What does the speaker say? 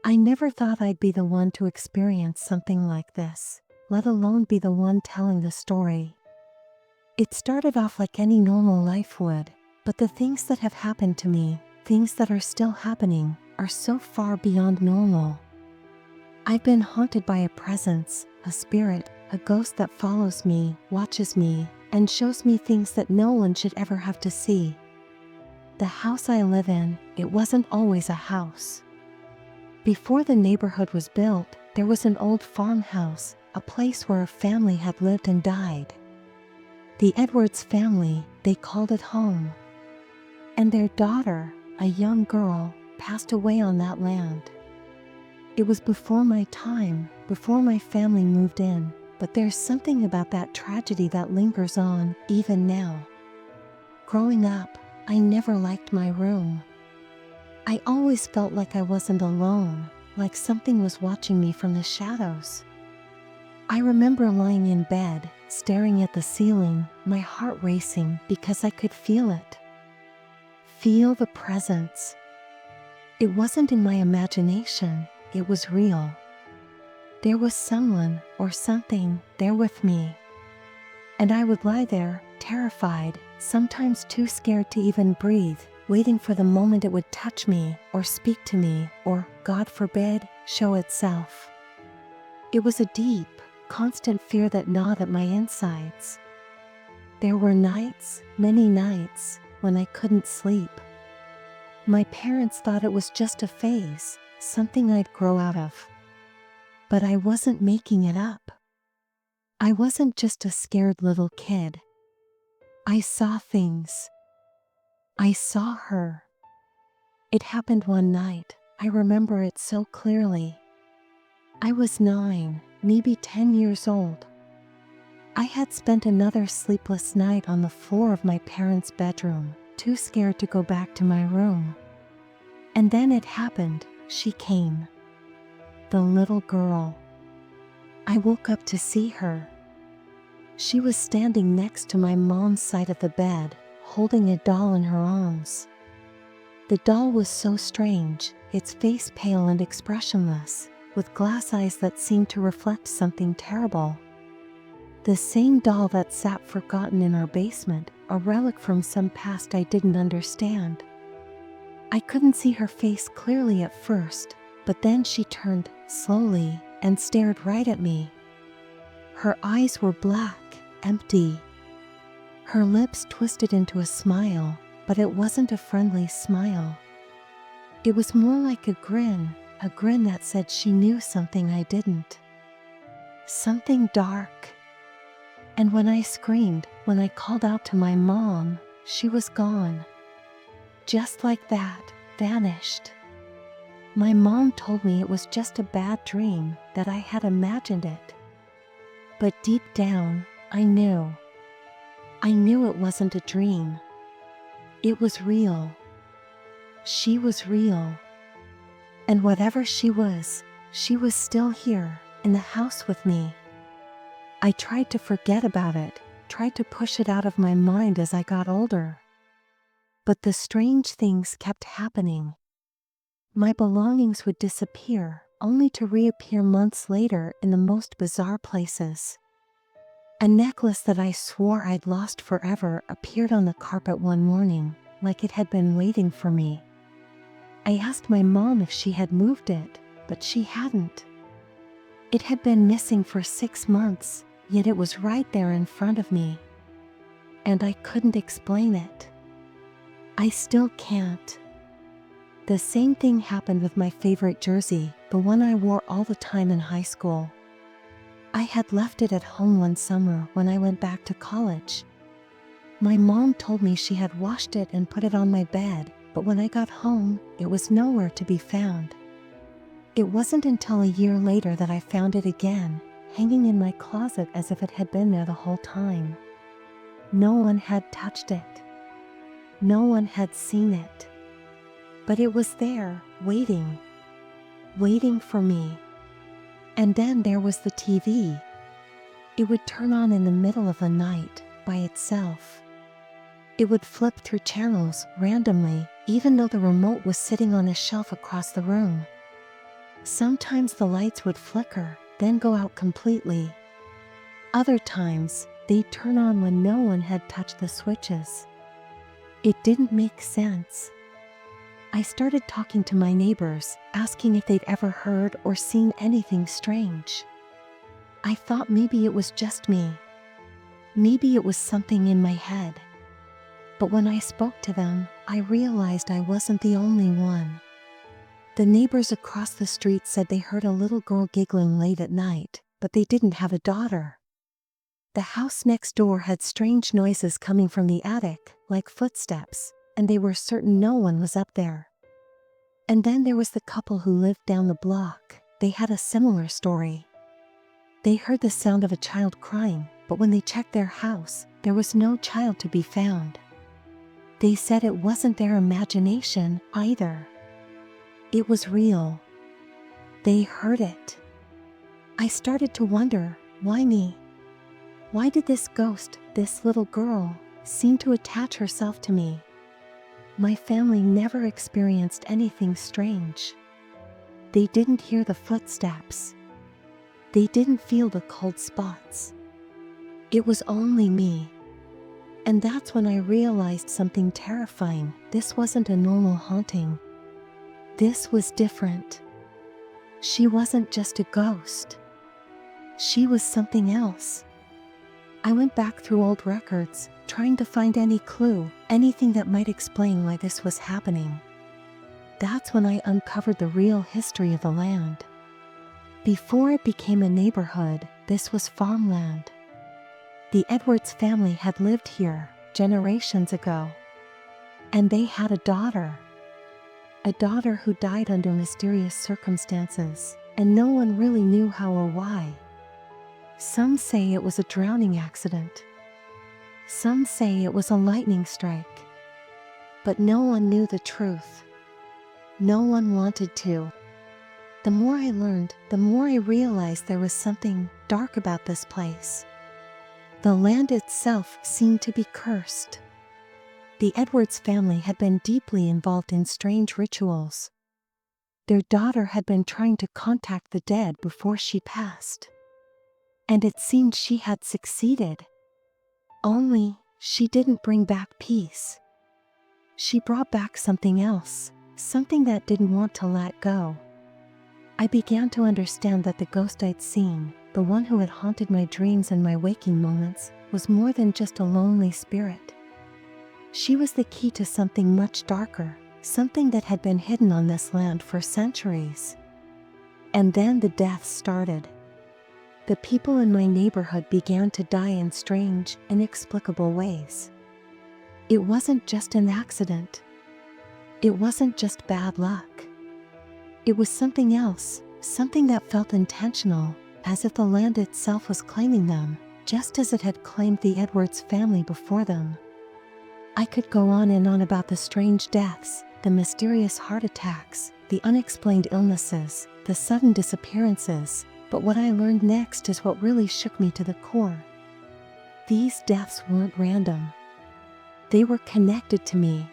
I never thought I'd be the one to experience something like this, let alone be the one telling the story. It started off like any normal life would, but the things that have happened to me, things that are still happening, are so far beyond normal. I've been haunted by a presence, a spirit, a ghost that follows me, watches me, and shows me things that no one should ever have to see. The house I live in, it wasn't always a house. Before the neighborhood was built, there was an old farmhouse, a place where a family had lived and died. The Edwards family, they called it home. And their daughter, a young girl, passed away on that land. It was before my time, before my family moved in, but there's something about that tragedy that lingers on, even now. Growing up, I never liked my room. I always felt like I wasn't alone, like something was watching me from the shadows. I remember lying in bed, staring at the ceiling, my heart racing because I could feel it. Feel the presence. It wasn't in my imagination, it was real. There was someone or something there with me. And I would lie there, terrified, sometimes too scared to even breathe, waiting for the moment it would touch me, or speak to me, or, God forbid, show itself. It was a deep, constant fear that gnawed at my insides. There were nights, many nights, when I couldn't sleep. My parents thought it was just a phase, something I'd grow out of. But I wasn't making it up. I wasn't just a scared little kid. I saw things. I saw her. It happened one night, I remember it so clearly. I was 9, maybe 10 years old. I had spent another sleepless night on the floor of my parents' bedroom, too scared to go back to my room. And then it happened, she came. The little girl. I woke up to see her. She was standing next to my mom's side of the bed, holding a doll in her arms. The doll was so strange, its face pale and expressionless, with glass eyes that seemed to reflect something terrible. The same doll that sat forgotten in our basement, a relic from some past I didn't understand. I couldn't see her face clearly at first, but then she turned, slowly, and stared right at me. Her eyes were black, empty. Her lips twisted into a smile, but it wasn't a friendly smile. It was more like a grin that said she knew something I didn't. Something dark. And when I screamed, when I called out to my mom, she was gone. Just like that, vanished. My mom told me it was just a bad dream, that I had imagined it. But deep down, I knew. I knew it wasn't a dream. It was real. She was real. And whatever she was still here, in the house with me. I tried to forget about it, tried to push it out of my mind as I got older. But the strange things kept happening. My belongings would disappear, only to reappear months later in the most bizarre places. A necklace that I swore I'd lost forever appeared on the carpet one morning, like it had been waiting for me. I asked my mom if she had moved it, but she hadn't. It had been missing for 6 months, yet it was right there in front of me. And I couldn't explain it. I still can't. The same thing happened with my favorite jersey, the one I wore all the time in high school. I had left it at home one summer when I went back to college. My mom told me she had washed it and put it on my bed, but when I got home, it was nowhere to be found. It wasn't until a year later that I found it again, hanging in my closet as if it had been there the whole time. No one had touched it. No one had seen it. But it was there, waiting for me. And then there was the TV. It would turn on in the middle of the night, by itself. It would flip through channels, randomly, even though the remote was sitting on a shelf across the room. Sometimes the lights would flicker, then go out completely. Other times, they'd turn on when no one had touched the switches. It didn't make sense. I started talking to my neighbors, asking if they'd ever heard or seen anything strange. I thought maybe it was just me. Maybe it was something in my head. But when I spoke to them, I realized I wasn't the only one. The neighbors across the street said they heard a little girl giggling late at night, but they didn't have a daughter. The house next door had strange noises coming from the attic, like footsteps, and they were certain no one was up there. And then there was the couple who lived down the block. They had a similar story. They heard the sound of a child crying, but when they checked their house, there was no child to be found. They said it wasn't their imagination either. It was real. They heard it. I started to wonder, why me? Why did this ghost, this little girl, seem to attach herself to me? My family never experienced anything strange. They didn't hear the footsteps. They didn't feel the cold spots. It was only me. And that's when I realized something terrifying. This wasn't a normal haunting. This was different. She wasn't just a ghost. She was something else. I went back through old records, trying to find any clue, anything that might explain why this was happening. That's when I uncovered the real history of the land. Before it became a neighborhood, this was farmland. The Edwards family had lived here generations ago. And they had a daughter. A daughter who died under mysterious circumstances, and no one really knew how or why. Some say it was a drowning accident. Some say it was a lightning strike. But no one knew the truth. No one wanted to. The more I learned, the more I realized there was something dark about this place. The land itself seemed to be cursed. The Edwards family had been deeply involved in strange rituals. Their daughter had been trying to contact the dead before she passed. And it seemed she had succeeded. Only, she didn't bring back peace. She brought back something else, something that didn't want to let go. I began to understand that the ghost I'd seen, the one who had haunted my dreams and my waking moments, was more than just a lonely spirit. She was the key to something much darker, something that had been hidden on this land for centuries. And then the deaths started. The people in my neighborhood began to die in strange, inexplicable ways. It wasn't just an accident. It wasn't just bad luck. It was something else, something that felt intentional, as if the land itself was claiming them, just as it had claimed the Edwards family before them. I could go on and on about the strange deaths, the mysterious heart attacks, the unexplained illnesses, the sudden disappearances, but what I learned next is what really shook me to the core. These deaths weren't random. They were connected to me,